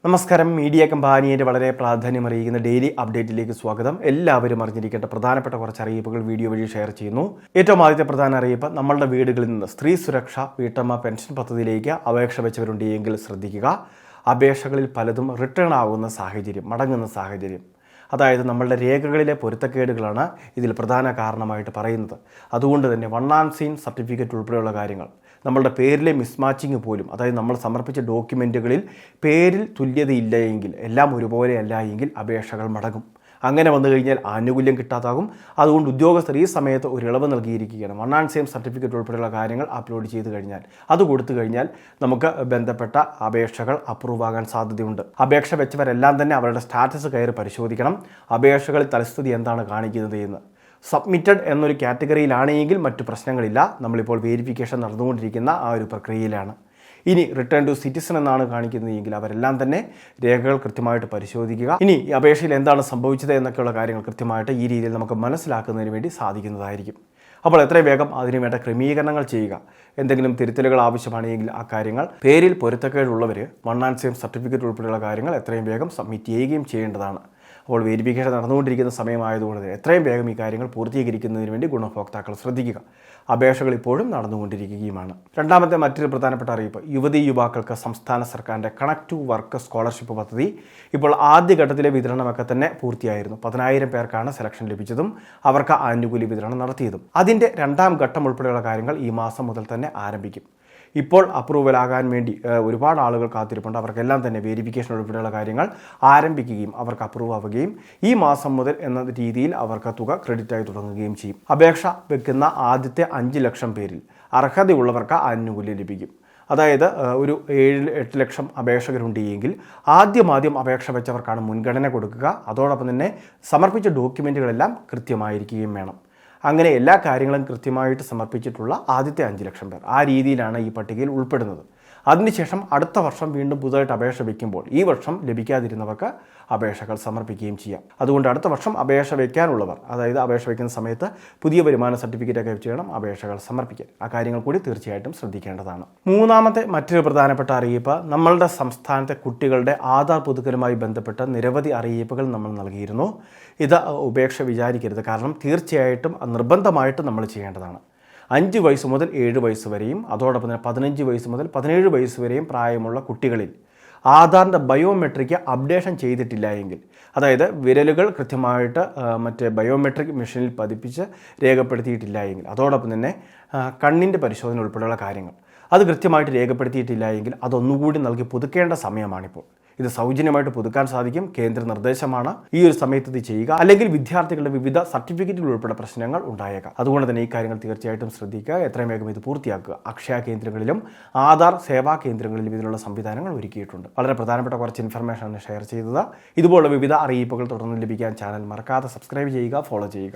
നമസ്കാരം. മീഡിയ കമ്പാനിയുടെ വളരെ പ്രാധാന്യമറിയിക്കുന്ന ഡെയിലി അപ്ഡേറ്റിലേക്ക് സ്വാഗതം. എല്ലാവരും അറിഞ്ഞിരിക്കേണ്ട പ്രധാനപ്പെട്ട കുറച്ച് അറിയിപ്പുകൾ വീഡിയോ വഴി ഷെയർ ചെയ്യുന്നു. ഏറ്റവും ആദ്യത്തെ പ്രധാന അറിയിപ്പ്, നമ്മളുടെ വീടുകളിൽ നിന്ന് സ്ത്രീ സുരക്ഷ വീട്ടമ്മ പെൻഷൻ പദ്ധതിയിലേക്ക് അപേക്ഷ വെച്ചവരുണ്ടെങ്കിൽ ശ്രദ്ധിക്കുക. അപേക്ഷകളിൽ പലതും റിട്ടേൺ ആകുന്ന സാഹചര്യം, മടങ്ങുന്ന സാഹചര്യം, അതായത് നമ്മളുടെ രേഖകളിലെ പൊരുത്തക്കേടുകളാണ് ഇതിൽ പ്രധാന കാരണമായിട്ട് പറയുന്നത്. അതുകൊണ്ട് തന്നെ വൺ ആൻഡ് സീൻ സർട്ടിഫിക്കറ്റ് ഉൾപ്പെടെയുള്ള കാര്യങ്ങൾ, നമ്മളുടെ പേരിലെ മിസ്മാച്ചിങ് പോലും, അതായത് നമ്മൾ സമർപ്പിച്ച ഡോക്യുമെൻറ്റുകളിൽ പേരിൽ തുല്യതയില്ല എങ്കിൽ, എല്ലാം ഒരുപോലെ അല്ല എങ്കിൽ അപേക്ഷകൾ മടങ്ങും. അങ്ങനെ വന്നു കഴിഞ്ഞാൽ ആനുകൂല്യം കിട്ടാതാകും. അതുകൊണ്ട് ഉദ്യോഗസ്ഥർ ഈ സമയത്ത് ഒരു ഇളവ് നൽകിയിരിക്കുകയാണ്. വൺ ആൻഡ് സെയിം സർട്ടിഫിക്കറ്റ് ഉൾപ്പെടെയുള്ള കാര്യങ്ങൾ അപ്ലോഡ് ചെയ്ത് കഴിഞ്ഞാൽ, അത് കൊടുത്തു കഴിഞ്ഞാൽ നമുക്ക് ബന്ധപ്പെട്ട അപേക്ഷകൾ അപ്രൂവ് ആകാൻ സാധ്യതയുണ്ട്. അപേക്ഷ വെച്ചവരെല്ലാം തന്നെ അവരുടെ സ്റ്റാറ്റസ് കയറി പരിശോധിക്കണം. അപേക്ഷകളിൽ തലസ്ഥിതി എന്താണ് കാണിക്കുന്നത് എന്ന്. സബ്മിറ്റഡ് എന്നൊരു കാറ്റഗറിയിലാണെങ്കിൽ മറ്റു പ്രശ്നങ്ങളില്ല. നമ്മളിപ്പോൾ വെരിഫിക്കേഷൻ നടന്നുകൊണ്ടിരിക്കുന്ന ആ ഒരു പ്രക്രിയയിലാണ്. ഇനി റിട്ടേൺ ടു സിറ്റിസൺ എന്നാണ് കാണിക്കുന്നതെങ്കിൽ അവരെല്ലാം തന്നെ രേഖകൾ കൃത്യമായിട്ട് പരിശോധിക്കുക. ഇനി ഈ അപേക്ഷയിൽ എന്താണ് സംഭവിച്ചത് എന്നൊക്കെയുള്ള കാര്യങ്ങൾ കൃത്യമായിട്ട് ഈ രീതിയിൽ നമുക്ക് മനസ്സിലാക്കുന്നതിന് വേണ്ടി സാധിക്കുന്നതായിരിക്കും. അപ്പോൾ എത്രയും വേഗം അതിനു വേണ്ട ക്രമീകരണങ്ങൾ ചെയ്യുക. എന്തെങ്കിലും തിരുത്തലുകൾ ആവശ്യമാണെങ്കിൽ ആ കാര്യങ്ങൾ, പേരിൽ പൊരുത്തക്കേടുള്ളവർ വൺ ആൻഡ് സെയിം സർട്ടിഫിക്കറ്റ് ഉൾപ്പെടെയുള്ള കാര്യങ്ങൾ എത്രയും വേഗം സബ്മിറ്റ് ചെയ്യുകയും ചെയ്യേണ്ടതാണ്. അപ്പോൾ വെരിഫിക്കേഷൻ നടന്നുകൊണ്ടിരിക്കുന്ന സമയമായതുകൊണ്ട് എത്രയും വേഗം ഈ കാര്യങ്ങൾ പൂർത്തീകരിക്കുന്നതിന് വേണ്ടി ഗുണഭോക്താക്കൾ ശ്രദ്ധിക്കുക. അപേക്ഷകൾ ഇപ്പോഴും നടന്നുകൊണ്ടിരിക്കുകയുമാണ്. രണ്ടാമത്തെ മറ്റൊരു പ്രധാനപ്പെട്ട അറിയിപ്പ്, യുവതീ യുവാക്കൾക്ക് സംസ്ഥാന സർക്കാരിൻ്റെ കണക്ട് ടു വർക്ക് സ്കോളർഷിപ്പ് പദ്ധതി ഇപ്പോൾ ആദ്യഘട്ടത്തിലെ വിതരണമൊക്കെ തന്നെ പൂർത്തിയായിരുന്നു. 10,000 പേർക്കാണ് സെലക്ഷൻ ലഭിച്ചതും അവർക്ക് ആനുകൂല്യ വിതരണം നടത്തിയതും. അതിൻ്റെ രണ്ടാം ഘട്ടം ഉൾപ്പെടെയുള്ള കാര്യങ്ങൾ ഈ മാസം മുതൽ തന്നെ ആരംഭിക്കും. ഇപ്പോൾ അപ്രൂവൽ ആകാൻ വേണ്ടി ഒരുപാട് ആളുകൾ കാത്തിരിപ്പുണ്ട്. അവർക്കെല്ലാം തന്നെ വെരിഫിക്കേഷൻ ഉൾപ്പെടെയുള്ള കാര്യങ്ങൾ ആരംഭിക്കുകയും അവർക്ക് അപ്രൂവ് ആവുകയും ഈ മാസം മുതൽ എന്ന രീതിയിൽ അവർക്ക് തുക ക്രെഡിറ്റായി തുടങ്ങുകയും ചെയ്യും. അപേക്ഷ വെക്കുന്ന ആദ്യത്തെ 5 ലക്ഷം പേരിൽ അർഹതയുള്ളവർക്ക് ആനുകൂല്യം ലഭിക്കും. അതായത് ഒരു 7-8 ലക്ഷം അപേക്ഷകരുണ്ടെങ്കിൽ ആദ്യം അപേക്ഷ വെച്ചവർക്കാണ് മുൻഗണന കൊടുക്കുക. അതോടൊപ്പം തന്നെ സമർപ്പിച്ച ഡോക്യുമെൻറ്റുകളെല്ലാം കൃത്യമായിരിക്കുകയും വേണം. അങ്ങനെ എല്ലാ കാര്യങ്ങളും കൃത്യമായിട്ട് സമർപ്പിച്ചിട്ടുള്ള ആദ്യത്തെ 5 ലക്ഷം പേർ ആ രീതിയിലാണ് ഈ പട്ടികയിൽ ഉൾപ്പെടുന്നത്. അതിനുശേഷം അടുത്ത വർഷം വീണ്ടും പുതുതായിട്ട് അപേക്ഷ വയ്ക്കുമ്പോൾ ഈ വർഷം ലഭിക്കാതിരുന്നവർക്ക് അപേക്ഷകൾ സമർപ്പിക്കുകയും ചെയ്യാം. അതുകൊണ്ട് അടുത്ത വർഷം അപേക്ഷ വയ്ക്കാനുള്ളവർ, അതായത് അപേക്ഷ വയ്ക്കുന്ന സമയത്ത് പുതിയ വരുമാന സർട്ടിഫിക്കറ്റൊക്കെ വെച്ച് വേണം അപേക്ഷകൾ സമർപ്പിക്കാൻ. ആ കാര്യങ്ങൾ കൂടി തീർച്ചയായിട്ടും ശ്രദ്ധിക്കേണ്ടതാണ്. മൂന്നാമത്തെ മറ്റൊരു പ്രധാനപ്പെട്ട അറിയിപ്പ്, നമ്മളുടെ സംസ്ഥാനത്തെ കുട്ടികളുടെ ആധാർ പുതുക്കലുമായി ബന്ധപ്പെട്ട നിരവധി അറിയിപ്പുകൾ നമ്മൾ നൽകിയിരുന്നു. ഇത് ഉപേക്ഷ വിചാരിക്കരുത്. കാരണം തീർച്ചയായിട്ടും നിർബന്ധമായിട്ട് നമ്മൾ ചെയ്യേണ്ടതാണ്. 5 വയസ്സ് മുതൽ 7 വയസ്സ് വരെയും അതോടൊപ്പം തന്നെ 15 വയസ്സ് മുതൽ 17 വയസ്സ് വരെയും പ്രായമുള്ള കുട്ടികളിൽ ആധാറിൻ്റെ ബയോമെട്രിക് അപ്ഡേഷൻ ചെയ്തിട്ടില്ല എങ്കിൽ, അതായത് വിരലുകൾ കൃത്യമായിട്ട് മറ്റേ ബയോമെട്രിക് മെഷീനിൽ പതിപ്പിച്ച് രേഖപ്പെടുത്തിയിട്ടില്ല എങ്കിൽ, അതോടൊപ്പം തന്നെ കണ്ണിൻ്റെ പരിശോധന ഉൾപ്പെടെയുള്ള കാര്യങ്ങൾ അത് കൃത്യമായിട്ട് രേഖപ്പെടുത്തിയിട്ടില്ല എങ്കിൽ അതൊന്നുകൂടി നൽകി പുതുക്കേണ്ട സമയമാണിപ്പോൾ. ഇത് സൗജന്യമായിട്ട് പുതുക്കാൻ സാധിക്കും. കേന്ദ്ര നിർദ്ദേശമാണ്. ഈ ഒരു സമയത്ത് ഇത് ചെയ്യുക. അല്ലെങ്കിൽ വിദ്യാർത്ഥികളുടെ വിവിധ സർട്ടിഫിക്കറ്റുകൾ ഉൾപ്പെടെ പ്രശ്നങ്ങൾ ഉണ്ടായേക്കാം. അതുകൊണ്ട് തന്നെ ഈ കാര്യങ്ങൾ തീർച്ചയായിട്ടും ശ്രദ്ധിക്കുക. എത്രയും വേഗം ഇത് പൂർത്തിയാക്കുക. അക്ഷയ കേന്ദ്രങ്ങളിലും ആധാർ സേവാ കേന്ദ്രങ്ങളിലും ഇതിനുള്ള സംവിധാനങ്ങൾ ഒരുക്കിയിട്ടുണ്ട്. വളരെ പ്രധാനപ്പെട്ട കുറച്ച് ഇൻഫർമേഷനാണ് ഷെയർ ചെയ്തത്. ഇതുപോലുള്ള വിവിധ അറിയിപ്പുകൾ തുടർന്ന് ലഭിക്കാൻ ചാനൽ മറക്കാതെ സബ്സ്ക്രൈബ് ചെയ്യുക, ഫോളോ ചെയ്യുക.